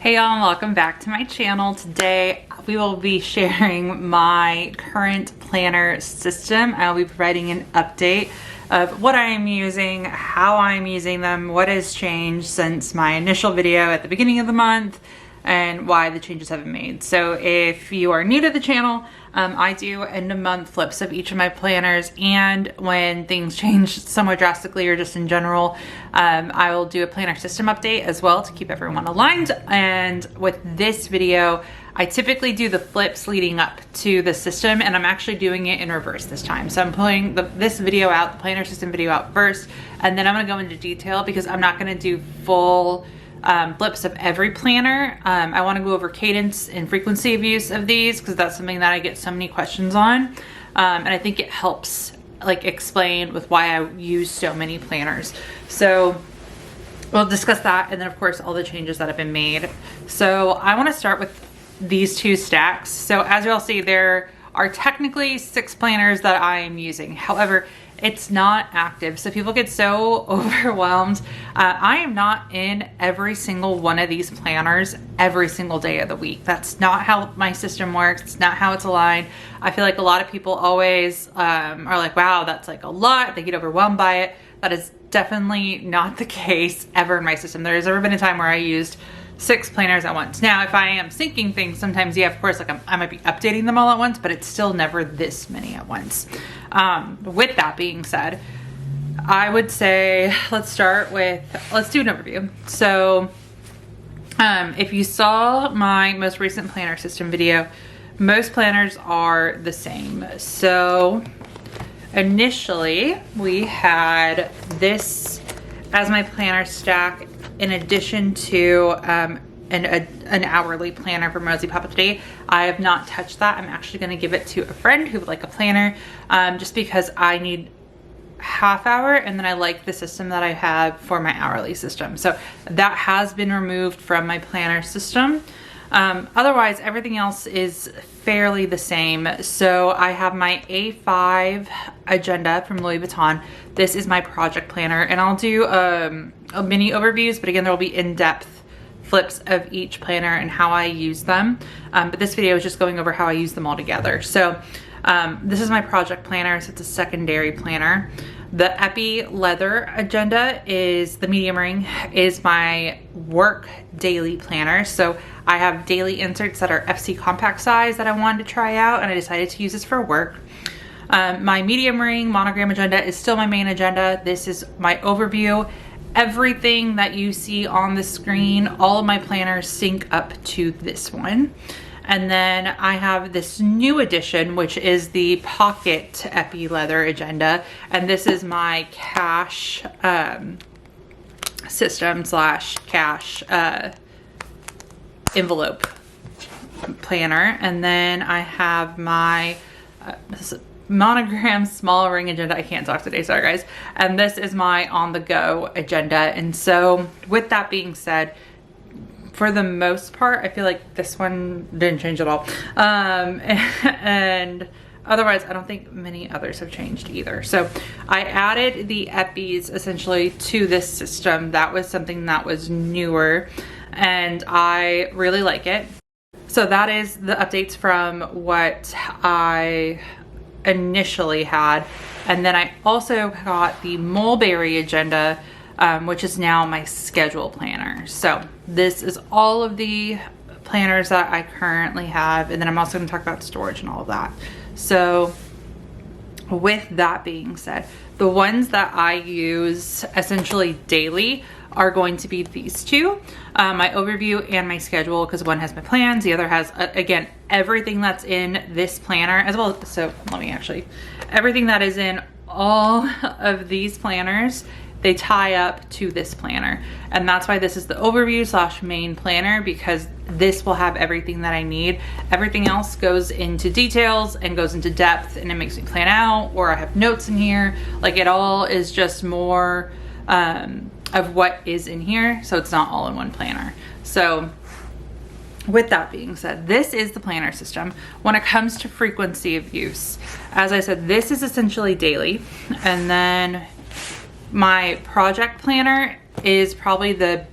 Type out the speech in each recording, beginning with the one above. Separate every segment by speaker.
Speaker 1: Hey y'all, and welcome back to my channel. Today we will be sharing my current planner system. I'll be providing an update of what I am using, how I'm using them, what has changed since my initial video at the beginning of the month, and why the changes have been made. So if you are new to the channel, I do end of month flips of each of my planners, and when things change somewhat drastically or just in general, I will do a planner system update as well to keep everyone aligned. And with this video, I typically do the flips leading up to the system, and I'm actually doing it in reverse this time. So I'm pulling this video out, the planner system video out first, and then I'm gonna go into detail because I'm not gonna do full flips of every planner. I want to go over cadence and frequency of use of these because that's something that I get so many questions on, and I think it helps like explain with why I use so many planners. So we'll discuss that, and then of course all the changes that have been made. So I want to start with these two stacks. So as you all see, there are technically 6 planners that I am using. However, it's not active, so people get so overwhelmed. I am not in every single one of these planners every single day of the week. That's not how my system works. It's not how it's aligned. I feel like a lot of people always are like, wow, that's like a lot. They get overwhelmed by it. That is definitely not the case ever in my system. There has ever been a time where I used 6 planners at once. Now, if I am syncing things, sometimes, yeah, of course, like I might be updating them all at once, but it's still never this many at once. With that being said, I would say, let's do an overview. So, if you saw my most recent planner system video, most planners are the same. So, initially, we had this as my planner stack in addition to an hourly planner from ROSIE PAPETERIE. I have not touched that. I'm actually going to give it to a friend who would like a planner, just because I need half hour, and then I like the system that I have for my hourly system. So that has been removed from my planner system. Otherwise, everything else is fairly the same. So I have my A5 agenda from Louis Vuitton. This is my project planner, and I'll do mini overviews, but again, there will be in-depth flips of each planner and how I use them. But this video is just going over how I use them all together. So this is my project planner, so it's a secondary planner. The Epi leather agenda is the medium ring, is my work daily planner. So I have daily inserts that are FC compact size that I wanted to try out, and I decided to use this for work. My medium ring monogram agenda is still my main agenda. This is my overview. Everything that you see on the screen, all of my planners sync up to this one. And then I have this new addition, which is the pocket Epi leather agenda. And this is my cash system / cash envelope planner. And then I have my monogram small ring agenda. I can't talk today, sorry guys. And this is my on the go agenda. And so with that being said, for the most part, I feel like this one didn't change at all. And otherwise, I don't think many others have changed either. So I added the Epis essentially to this system. That was something that was newer, and I really like it. So that is the updates from what I initially had. And then I also got the mulberry agenda, which is now my schedule planner. So this is all of the planners that I currently have, and then I'm also going to talk about storage and all of that. So with that being said, the ones that I use essentially daily are going to be these two, my overview and my schedule, because one has my plans, the other has, again, everything that's in this planner as well. So let me actually, everything that is in all of these planners, they tie up to this planner. And that's why this is the overview / main planner, because this will have everything that I need. Everything else goes into details and goes into depth, and it makes me plan out, or I have notes in here. Like, it all is just more of what is in here, so it's not all in one planner. So with that being said, this is the planner system. When it comes to frequency of use, as I said, this is essentially daily, and then my project planner is probably the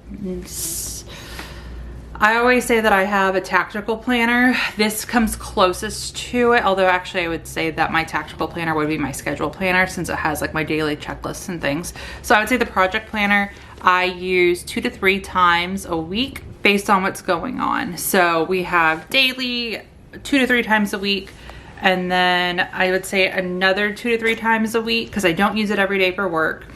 Speaker 1: I always say that I have a tactical planner. This comes closest to it, although actually I would say that my tactical planner would be my schedule planner since it has like my daily checklists and things. So I would say the project planner I use 2 to 3 times a week based on what's going on. So we have daily 2 to 3 times a week, and then I would say another 2 to 3 times a week, because I don't use it every day for work,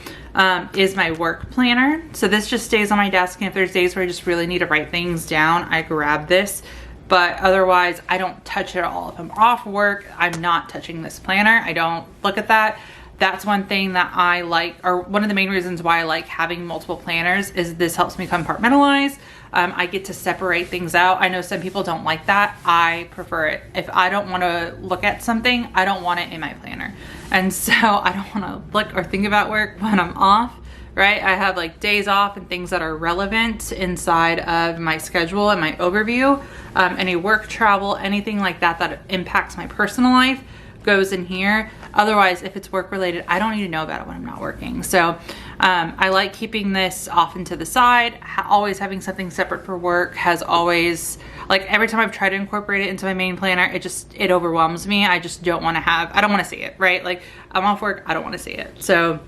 Speaker 1: is my work planner. So this just stays on my desk, and if there's days where I just really need to write things down, I grab this. But otherwise, I don't touch it at all. If I'm off work, I'm not touching this planner. I don't look at that. That's one thing that I like, or one of the main reasons why I like having multiple planners, is this helps me compartmentalize. I get to separate things out. I know some people don't like that. I prefer it. If I don't want to look at something, I don't want it in my planner. And so I don't want to look or think about work when I'm off, right? I have like days off and things that are relevant inside of my schedule and my overview. Any work travel, anything like that that impacts my personal life goes in here. Otherwise, if it's work related, I don't need to know about it when I'm not working. So I like keeping this off and to the side. Always having something separate for work has always, like every time I've tried to incorporate it into my main planner, it overwhelms me. I just don't want to I don't want to see it, right? Like I'm off work, I don't want to see it. So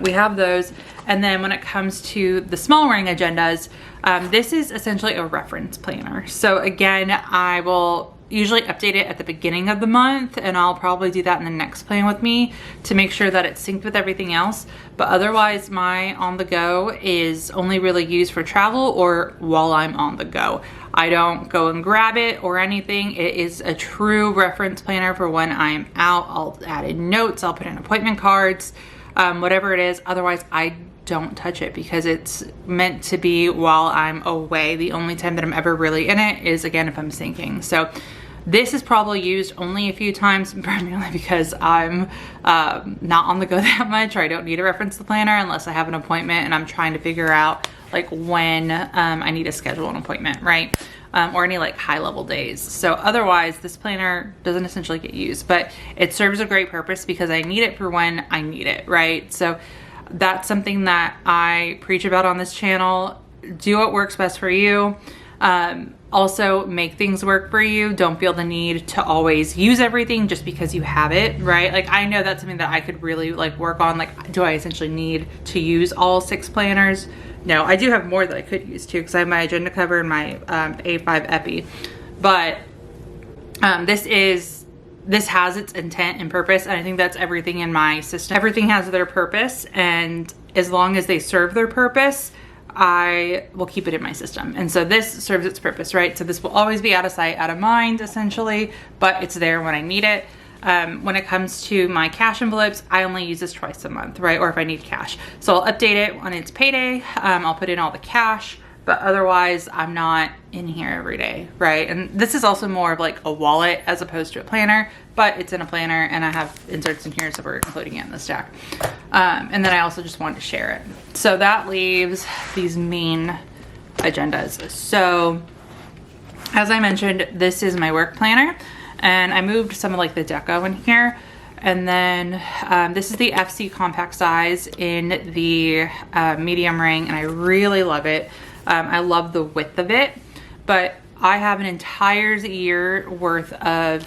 Speaker 1: we have those. And then when it comes to the small ring agendas, this is essentially a reference planner. So again, I will usually update it at the beginning of the month, and I'll probably do that in the next plan with me to make sure that it's synced with everything else. But otherwise, my on the go is only really used for travel or while I'm on the go. I don't go and grab it or anything. It is a true reference planner for when I'm out. I'll add in notes, I'll put in appointment cards, whatever it is. Otherwise, I don't touch it because it's meant to be while I'm away. The only time that I'm ever really in it is, again, if I'm syncing. So this is probably used only a few times, primarily because I'm not on the go that much, or I don't need to reference the planner unless I have an appointment and I'm trying to figure out like when I need to schedule an appointment, right? Or any like high level days. So otherwise, this planner doesn't essentially get used, but it serves a great purpose because I need it for when I need it, right? So that's something that I preach about on this channel. Do what works best for you. Also make things work for you. Don't feel the need to always use everything just because you have it, right? Like I know that's something that I could really like work on. Like, do I essentially need to use all 6 planners? No, I do have more that I could use too, because I have my agenda cover and my A5 epi. But this has its intent and purpose, and I think that's everything in my system. Everything has their purpose, and as long as they serve their purpose, I will keep it in my system. And so this serves its purpose, right? So this will always be out of sight, out of mind, essentially, but it's there when I need it. When it comes to my cash envelopes, I only use this twice a month, right? Or if I need cash. So I'll update it when it's payday. I'll put in all the cash, but otherwise I'm not in here every day, right? And this is also more of like a wallet as opposed to a planner, but it's in a planner and I have inserts in here, so we're including it in the stack. And then I also just wanted to share it. So that leaves these main agendas. So as I mentioned, this is my work planner, and I moved some of like the deco in here. And then this is the FC compact size in the medium ring, and I really love it. I love the width of it, but I have an entire year worth of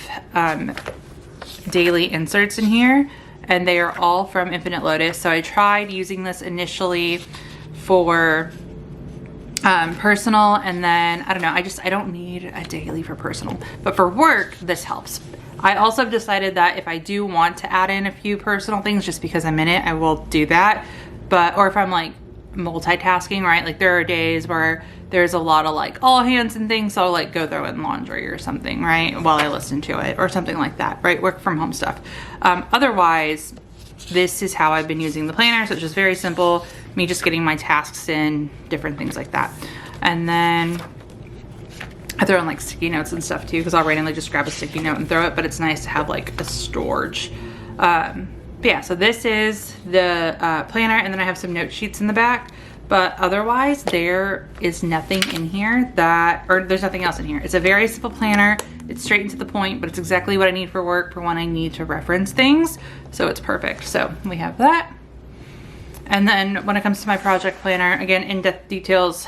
Speaker 1: daily inserts in here, and they are all from Infinite Lotus. So I tried using this initially for personal, and then I don't know, I don't need a daily for personal, but for work this helps. I also have decided that if I do want to add in a few personal things just because I'm in it, I will do that. But or if I'm like multitasking, right? Like there are days where there's a lot of like all hands and things, so I'll like go throw in laundry or something, right? While I listen to it or something like that, right? Work from home stuff. Otherwise, this is how I've been using the planner. So it's just very simple, me just getting my tasks in, different things like that. And then I throw in like sticky notes and stuff too, because I'll randomly just grab a sticky note and throw it, but it's nice to have like a storage. But yeah, so this is the planner, and then I have some note sheets in the back, but otherwise there is nothing in here there's nothing else in here. It's a very simple planner. It's straight and to the point, but it's exactly what I need for work for when I need to reference things. So it's perfect. So we have that. And then when it comes to my project planner, again, in-depth details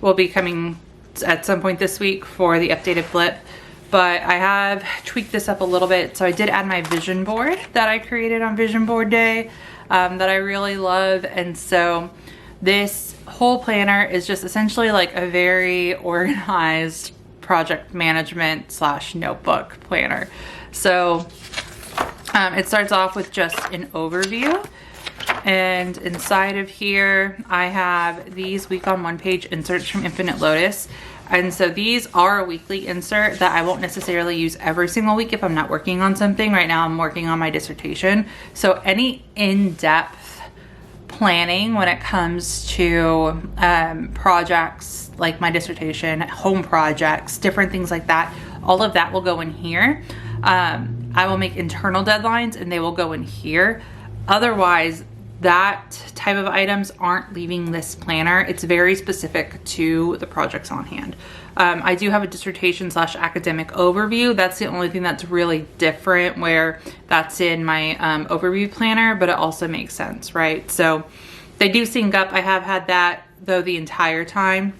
Speaker 1: will be coming at some point this week for the updated flip. But I have tweaked this up a little bit. So I did add my vision board that I created on Vision Board Day that I really love. And so this whole planner is just essentially like a very organized project management / notebook planner. So it starts off with just an overview. And inside of here, I have these week on one page inserts from Infinite Lotus. And so these are a weekly insert that I won't necessarily use every single week if I'm not working on something. Right now I'm working on my dissertation. So any in-depth planning when it comes to projects like my dissertation, home projects, different things like that, all of that will go in here. I will make internal deadlines and they will go in here. Otherwise, that type of items aren't leaving this planner. It's very specific to the projects on hand. I do have a dissertation / academic overview. That's the only thing that's really different, where that's in my overview planner, but it also makes sense, right? So they do sync up. I have had that though the entire time.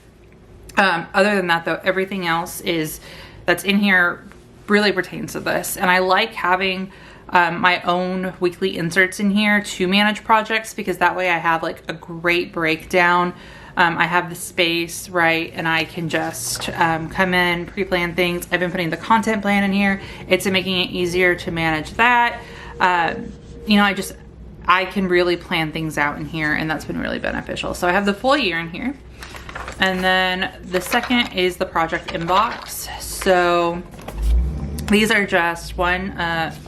Speaker 1: Other than that though, everything else that's in here really pertains to this. And I like having my own weekly inserts in here to manage projects, because that way I have like a great breakdown. I have the space, right? And I can just come in, pre-plan things. I've been putting the content plan in here. It's making it easier to manage that. You know, I can really plan things out in here, and that's been really beneficial. So I have the full year in here. And then the second is the project inbox. So these are just one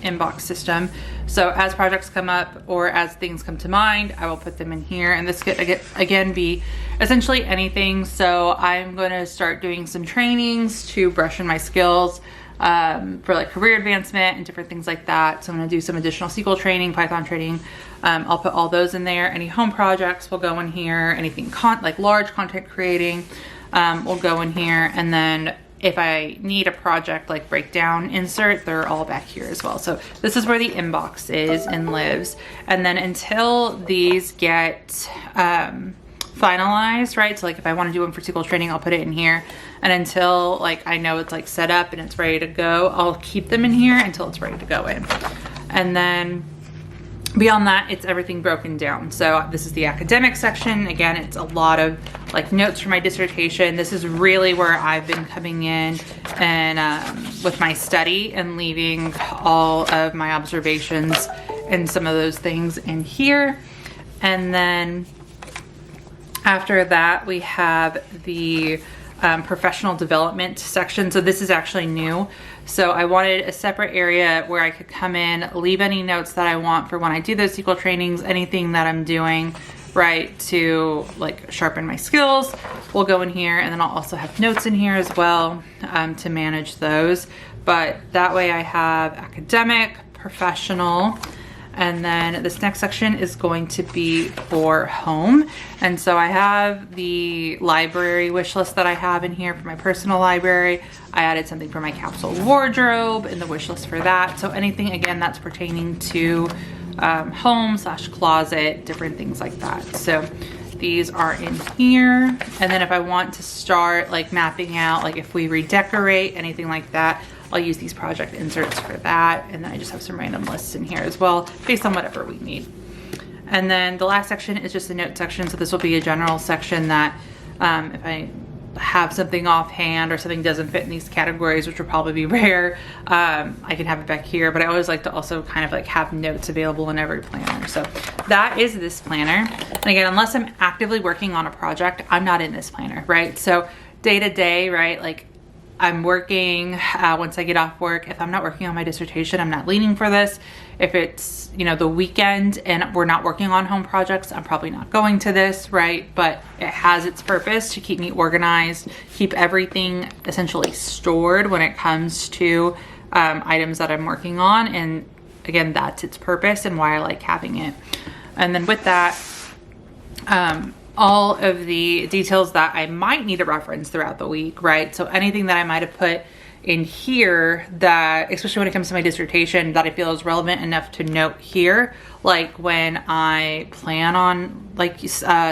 Speaker 1: inbox system. So as projects come up or as things come to mind, I will put them in here. And this could again be essentially anything. So I'm going to start doing some trainings to brush in my skills for like career advancement and different things like that. So I'm going to do some additional SQL training, Python training. I'll put all those in there. Any home projects will go in here. Anything like large content creating will go in here. And then if I need a project like breakdown insert, they're all back here as well. So this is where the inbox is and lives. And then until these get finalized, right? So like if I want to do one for SQL training, I'll put it in here. And until like I know it's like set up and it's ready to go, I'll keep them in here until it's ready to go in. And then beyond that, it's everything broken down. So this is the academic section. Again, it's a lot of like notes for my dissertation. This is really where I've been coming in and with my study and leaving all of my observations and some of those things in here. And then after that, we have the professional development section. So this is actually new. So I wanted a separate area where I could come in, leave any notes that I want for when I do those SQL trainings, anything that I'm doing, right, to like sharpen my skills will go in here. And then I'll also have notes in here as well to manage those. But that way I have academic, professional, and then this next section is going to be for home. And so I have the library wish list that I have in here for my personal library. I added something for my capsule wardrobe in the wish list for that. So anything, again, that's pertaining to home / closet, different things like that. So these are in here. And then if I want to start like mapping out, like if we redecorate, anything like that, I'll use these project inserts for that. And then I just have some random lists in here as well, based on whatever we need. And then the last section is just a note section. So this will be a general section that if I have something offhand or something doesn't fit in these categories, which will probably be rare, I can have it back here. But I always like to also kind of like have notes available in every planner. So that is this planner. And again, unless I'm actively working on a project, I'm not in this planner, right? So day to day, right? Like I'm working once I get off work. If I'm not working on my dissertation, I'm not leaning for this. If it's, you know, the weekend and we're not working on home projects, I'm probably not going to this, right? But it has its purpose to keep me organized, keep everything essentially stored when it comes to items that I'm working on. And again, that's its purpose and why I like having it. And then with that, all of the details that I might need to reference throughout the week, right? So anything that I might have put in here that, especially when it comes to my dissertation, that I feel is relevant enough to note here. Like when I plan on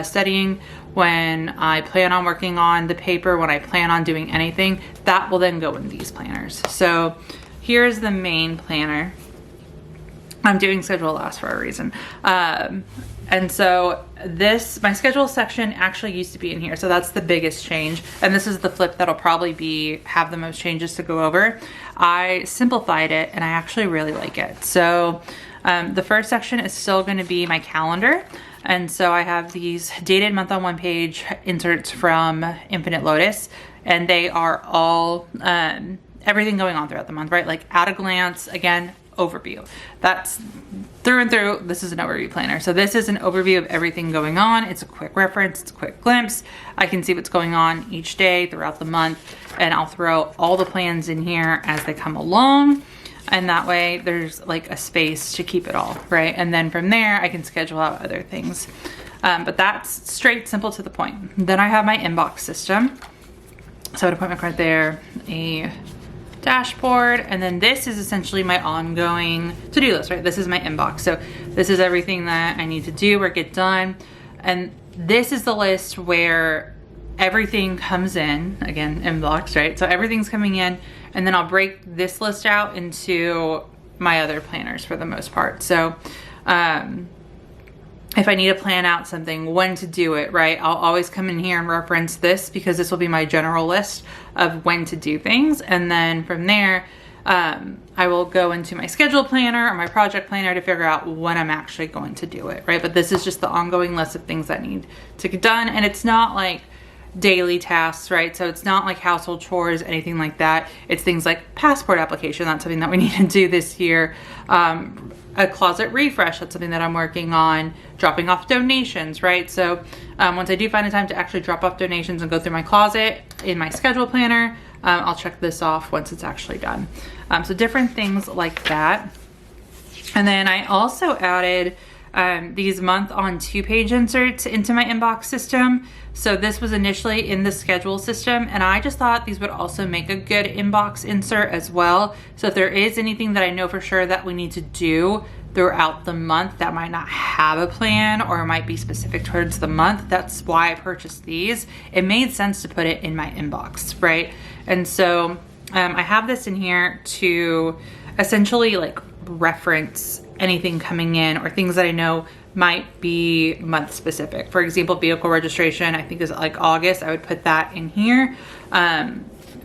Speaker 1: studying, when I plan on working on the paper, when I plan on doing anything, that will then go in these planners. So here's the main planner. I'm doing schedule last for a reason. And so my schedule section actually used to be in here. So that's the biggest change. And this is the flip that'll probably have the most changes to go over. I simplified it and I actually really like it. So the first section is still gonna be my calendar. And so I have these dated month on one page inserts from Infinite Lotus, and they are all everything going on throughout the month, right? Like at a glance, again, overview. That's through and through. This is an overview planner. So this is an overview of everything going on. It's a quick reference, it's a quick glimpse. I can see what's going on each day throughout the month, and I'll throw all the plans in here as they come along. And that way there's like a space to keep it all, right? And then from there, I can schedule out other things. But that's straight, simple, to the point. Then I have my inbox system. So an appointment card there, a dashboard, and then this is essentially my ongoing to-do list, right? This is my inbox. So this is everything that I need to do or get done. And this is the list where everything comes in, again, inbox, right? So everything's coming in, and then I'll break this list out into my other planners for the most part. So if I need to plan out something, when to do it, right? I'll always come in here and reference this because this will be my general list of when to do things. And then from there, I will go into my schedule planner or my project planner to figure out when I'm actually going to do it, right? But this is just the ongoing list of things that need to get done. And it's not like daily tasks, right? So it's not like household chores, anything like that. It's things like passport application. That's something that we need to do this year. A closet refresh, that's something that I'm working on. Dropping off donations, right? So once I do find the time to actually drop off donations and go through my closet in my schedule planner, I'll check this off once it's actually done. So different things like that. And then I also added these month on 2-page inserts into my inbox system. So this was initially in the schedule system, and I just thought these would also make a good inbox insert as well. So if there is anything that I know for sure that we need to do throughout the month that might not have a plan or might be specific towards the month, that's why I purchased these. It made sense to put it in my inbox, right? And so I have this in here to essentially like reference anything coming in or things that I know might be month specific. For example, vehicle registration, I think is like August. I would put that in here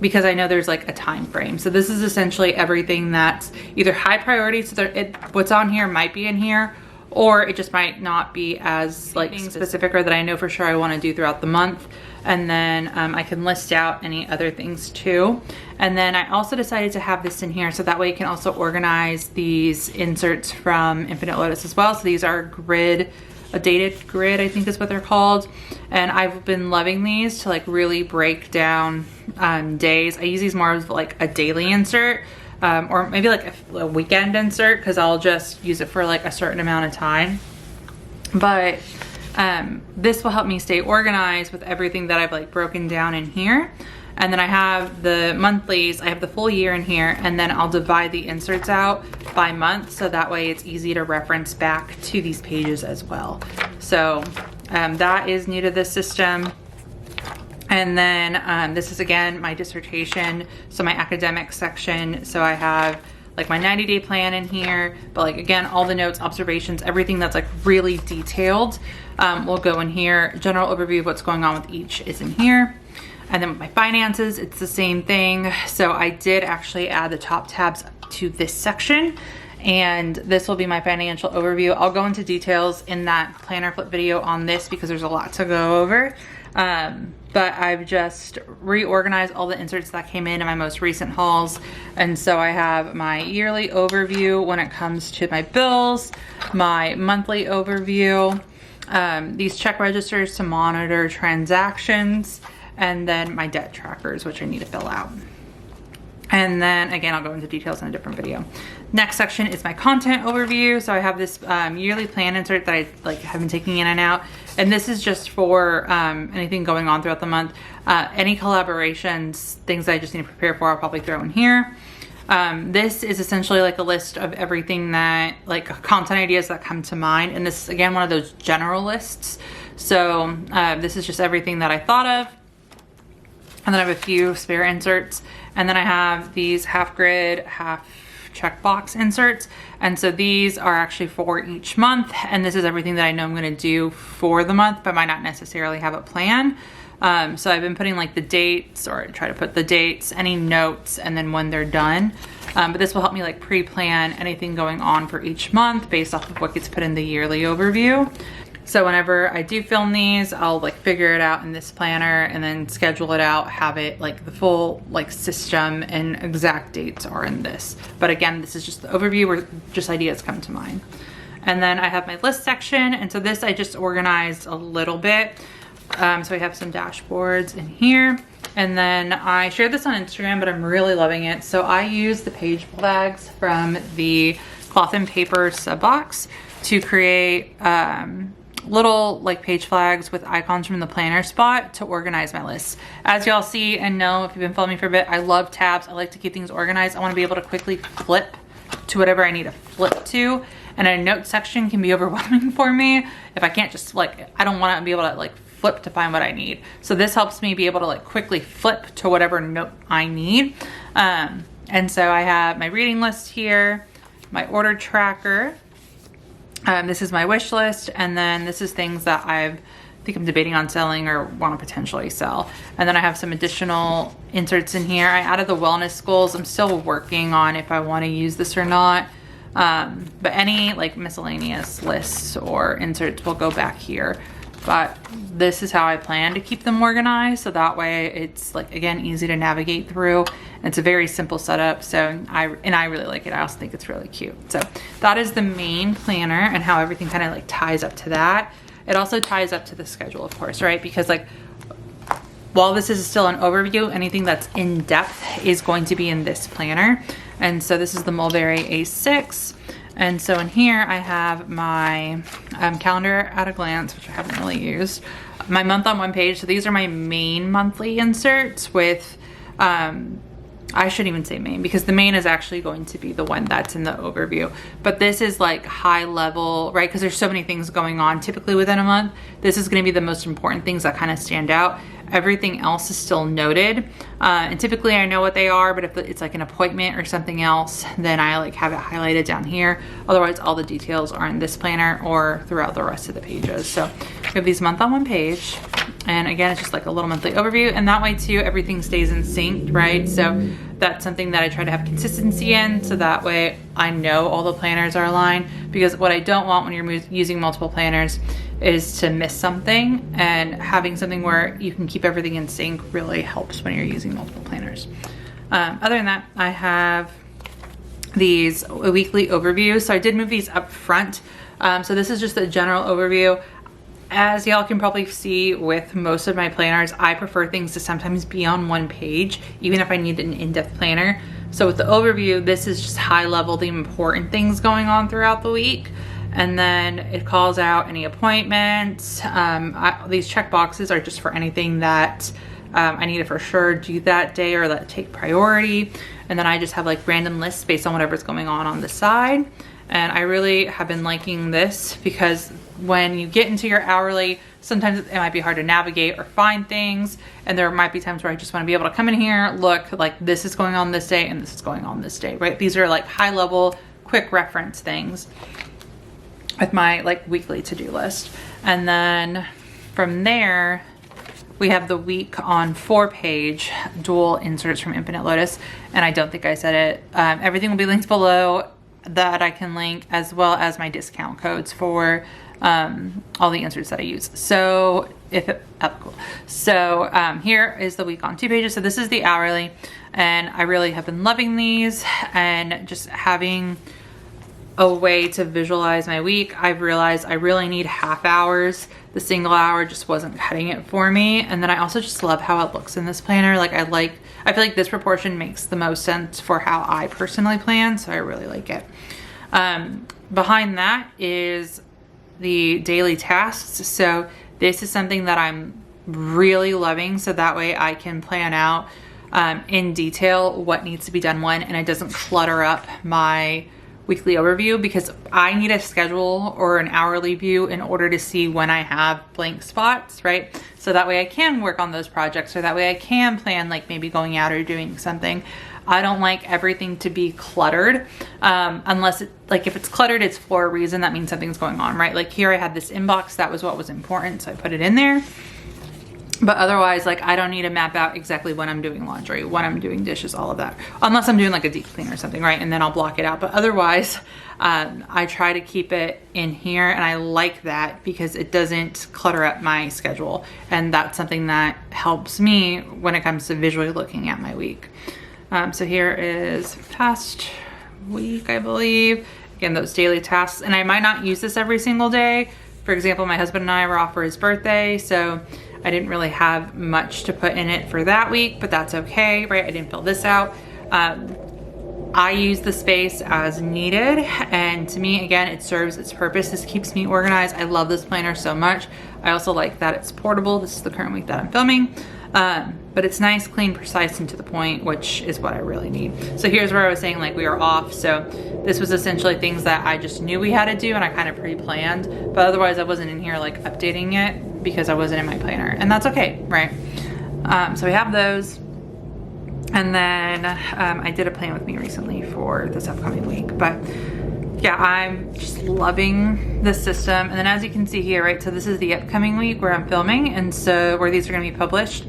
Speaker 1: because I know there's like a time frame. So this is essentially everything that's either high priority, so what's on here might be in here, or it just might not be as like specific or that I know for sure I want to do throughout the month. And then I can list out any other things too. And then I also decided to have this in here so that way you can also organize these inserts from Infinite Lotus as well. So these are grid, a dated grid, I think is what they're called. And I've been loving these to like really break down days. I use these more as like a daily insert or maybe like a weekend insert because I'll just use it for like a certain amount of time. But this will help me stay organized with everything that I've like broken down in here. And then I have the monthlies, I have the full year in here, and then I'll divide the inserts out by month so that way it's easy to reference back to these pages as well. So that is new to this system. And then this is again my dissertation, so my academic section. So I have like my 90-day plan in here, but like again, all the notes, observations, everything that's like really detailed will go in here. General overview of what's going on with each is in here. And then with my finances, it's the same thing. So I did actually add the top tabs to this section, and this will be my financial overview. I'll go into details in that planner flip video on this because there's a lot to go over. But I've just reorganized all the inserts that came in my most recent hauls. And so I have my yearly overview when it comes to my bills, my monthly overview, these check registers to monitor transactions, and then my debt trackers, which I need to fill out. And then again, I'll go into details in a different video. Next section is my content overview. So I have this yearly plan insert that I have been taking in and out. And this is just for anything going on throughout the month. Any collaborations, things that I just need to prepare for, I'll probably throw in here. This is essentially like a list of everything that, like content ideas that come to mind. And this is again, one of those general lists. So this is just everything that I thought of. And then I have a few spare inserts. And then I have these half grid, half checkbox inserts. And so these are actually for each month. And this is everything that I know I'm gonna do for the month, but might not necessarily have a plan. So I've been putting like the dates, or try to put the dates, any notes, and then when they're done. But this will help me like pre-plan anything going on for each month based off of what gets put in the yearly overview. So whenever I do film these, I'll like figure it out in this planner and then schedule it out, have it like the full like system and exact dates are in this. But again, this is just the overview where just ideas come to mind. And then I have my list section. And so this I just organized a little bit. So I have some dashboards in here. And then I shared this on Instagram, but I'm really loving it. So I use the page flags from the cloth and paper sub box to create little like page flags with icons from the planner spot to organize my lists. As y'all see and know, if you've been following me for a bit, I love tabs. I like to keep things organized. I want to be able to quickly flip to whatever I need to flip to. And a note section can be overwhelming for me if I can't just like, I don't want to be able to like flip to find what I need. So this helps me be able to like quickly flip to whatever note I need. And so I have my reading list here, my order tracker. This is my wish list, and then this is things that I think I'm debating on selling or want to potentially sell. And then I have some additional inserts in here. I added the wellness goals. I'm still working on if I want to use this or not. But any like miscellaneous lists or inserts will go back here. But this is how I plan to keep them organized. So that way it's like, again, easy to navigate through. It's a very simple setup. So I really like it. I also think it's really cute. So that is the main planner and how everything kind of like ties up to that. It also ties up to the schedule, of course, right? Because like, while this is still an overview, anything that's in depth is going to be in this planner. And so this is the Mulberry A6. And so in here I have my calendar at a glance, which I haven't really used. My month on one page. So these are my main monthly inserts with, I shouldn't even say main, because the main is actually going to be the one that's in the overview. But this is like high level, right? Because there's so many things going on typically within a month. This is going to be the most important things that kind of stand out. Everything else is still noted. And typically I know what they are, but if it's like an appointment or something else, then I like have it highlighted down here. Otherwise, all the details are in this planner or throughout the rest of the pages. So we have these month on one page. And again, it's just like a little monthly overview. And that way too, everything stays in sync, right? So that's something that I try to have consistency in. So that way I know all the planners are aligned, because what I don't want when you're using multiple planners is to miss something, and having something where you can keep everything in sync really helps when you're using multiple planners. Other than that, I have these weekly overviews. So I did move these up front. So this is just a general overview. As y'all can probably see with most of my planners, I prefer things to sometimes be on one page, even if I need an in-depth planner. So with the overview, this is just high level, the important things going on throughout the week. And then it calls out any appointments. These check boxes are just for anything that I need to for sure do that day or that take priority. And then I just have like random lists based on whatever's going on the side. And I really have been liking this, because when you get into your hourly, sometimes it might be hard to navigate or find things. And there might be times where I just want to be able to come in here, look, like this is going on this day and this is going on this day, right? These are like high level, quick reference things with my like weekly to-do list. And then from there, we have the week on 4-page dual inserts from Infinite Lotus. And I don't think I said it. Everything will be linked below that I can link, as well as my discount codes for all the inserts that I use. So cool. So here is the week on 2 pages. So this is the hourly, and I really have been loving these, and just having a way to visualize my week. I've realized I really need half hours. The single hour just wasn't cutting it for me. And then I also just love how it looks in this planner. Like I feel like this proportion makes the most sense for how I personally plan. So I really like it. Behind that is the daily tasks. So this is something that I'm really loving. So that way I can plan out in detail what needs to be done when, and it doesn't clutter up my weekly overview, because I need a schedule or an hourly view in order to see when I have blank spots, right? So that way I can work on those projects, or that way I can plan like maybe going out or doing something. I don't like everything to be cluttered unless if it's cluttered, it's for a reason. That means something's going on, right? Like here I had this inbox, that was what was important, so I put it in there. But otherwise, like I don't need to map out exactly when I'm doing laundry, when I'm doing dishes, all of that. Unless I'm doing like a deep clean or something, right? And then I'll block it out. But otherwise, I try to keep it in here, and I like that because it doesn't clutter up my schedule. And that's something that helps me when it comes to visually looking at my week. So here is past week, I believe. Again, those daily tasks. And I might not use this every single day. For example, my husband and I were off for his birthday, so I didn't really have much to put in it for that week, but that's okay, right? I didn't fill this out. I use the space as needed, and to me, again, it serves its purpose. This keeps me organized. I love this planner so much. I also like that it's portable. This is the current week that I'm filming, but it's nice, clean, precise, and to the point, which is what I really need. So here's where I was saying like we were off. So this was essentially things that I just knew we had to do, and I kind of pre-planned, but otherwise I wasn't in here like updating it because I wasn't in my planner, and that's okay, right? So we have those. And then I did a plan with me recently for this upcoming week, but yeah, I'm just loving the system. And then as you can see here, right, so this is the upcoming week where I'm filming, and so where these are gonna be published.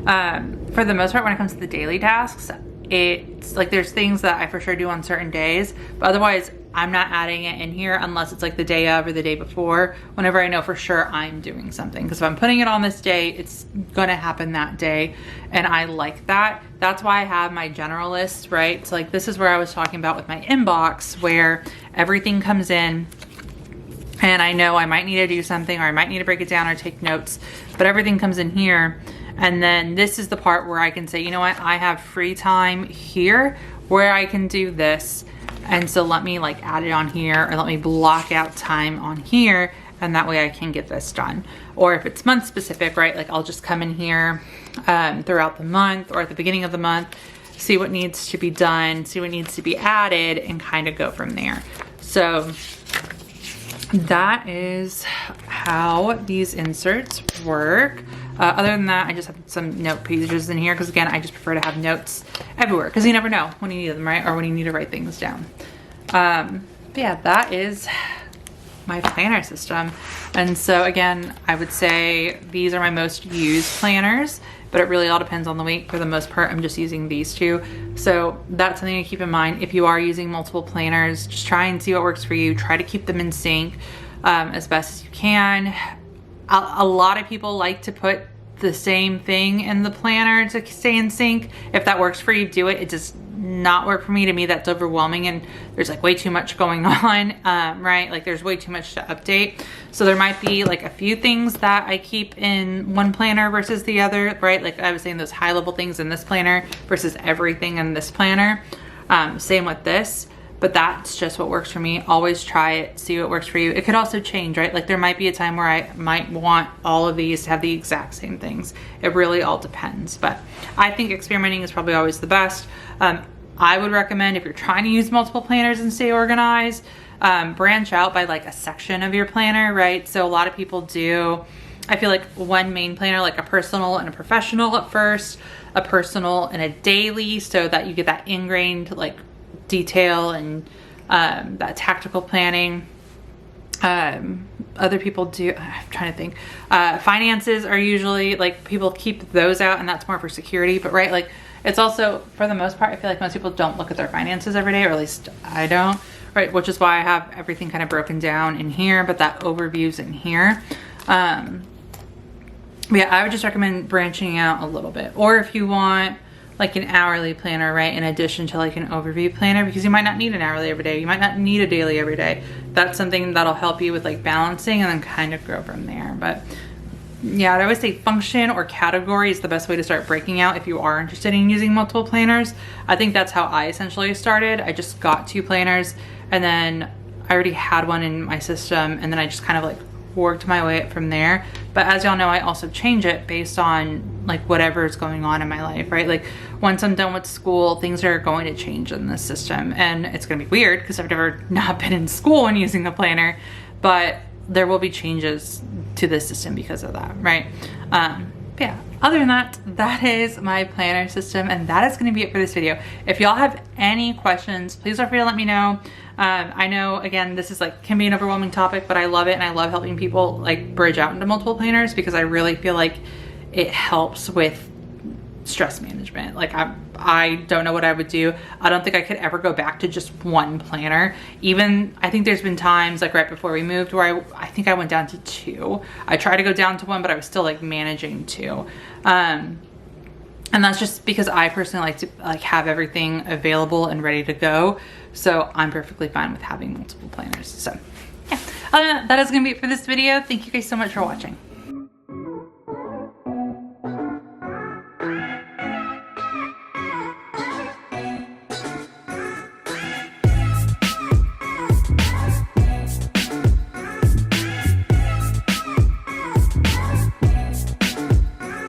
Speaker 1: For the most part, when it comes to the daily tasks, it's like there's things that I for sure do on certain days, but otherwise I'm not adding it in here unless it's like the day of or the day before, whenever I know for sure I'm doing something. Because if I'm putting it on this day, it's gonna happen that day, and I like that. That's why I have my general list, right? So like this is where I was talking about with my inbox, where everything comes in and I know I might need to do something, or I might need to break it down or take notes, but everything comes in here. And then this is the part where I can say, you know what, I have free time here where I can do this. And so let me like add it on here, or let me block out time on here, and that way I can get this done. Or if it's month specific, right, like I'll just come in here throughout the month or at the beginning of the month, see what needs to be done, see what needs to be added, and kind of go from there. So that is how these inserts work. Other than that, I just have some note pages in here because, again, I just prefer to have notes everywhere because you never know when you need them, right? Or when you need to write things down. But yeah, that is my planner system. And so, again, I would say these are my most used planners, but it really all depends on the week. For the most part, I'm just using these two. So that's something to keep in mind. If you are using multiple planners, just try and see what works for you. Try to keep them in sync as best as you can. A lot of people like to put the same thing in the planner to stay in sync. If that works for you, do it. It does not work for me. To me, that's overwhelming, and there's like way too much going on, right? Like there's way too much to update. So there might be like a few things that I keep in one planner versus the other, right? Like I was saying, those high level things in this planner versus everything in this planner. Same with this. But that's just what works for me. Always try it, see what works for you. It could also change, right? Like there might be a time where I might want all of these to have the exact same things. It really all depends. But I think experimenting is probably always the best. I would recommend, if you're trying to use multiple planners and stay organized, branch out by like a section of your planner, right? So a lot of people do, I feel like one main planner, like a personal and a professional at first, a personal and a daily, so that you get that ingrained like detail and that tactical planning. Other people do, I'm trying to think, finances are usually like, people keep those out, and that's more for security, but right, like it's also, for the most part, I feel like most people don't look at their finances every day, or at least I don't, right? Which is why I have everything kind of broken down in here, but that overview's in here. But yeah, I would just recommend branching out a little bit. Or if you want like an hourly planner, right? In addition to like an overview planner, because you might not need an hourly every day. You might not need a daily every day. That's something that'll help you with like balancing and then kind of grow from there. But yeah, I always say function or category is the best way to start breaking out if you are interested in using multiple planners. I think that's how I essentially started. I just got 2 planners and then I already had one in my system, and then I just kind of like worked my way up from there. But as y'all know, I also change it based on like whatever's going on in my life, right? Like once I'm done with school, things are going to change in this system, and it's gonna be weird because I've never not been in school when using a planner, but there will be changes to this system because of that, right? Yeah, other than that, that is my planner system, and that is gonna be it for this video. If y'all have any questions, please feel free to let me know. I know, again, this is like, can be an overwhelming topic, but I love it, and I love helping people like bridge out into multiple planners because I really feel like it helps with stress management. Like I don't know what I would do. I don't think I could ever go back to just one planner. Even, I think there's been times like right before we moved where I think I went down to 2. I tried to go down to 1, but I was still like managing 2. And that's just because I personally like to like have everything available and ready to go. So I'm perfectly fine with having multiple planners. So yeah, other than that, that is gonna be it for this video. Thank you guys so much for watching.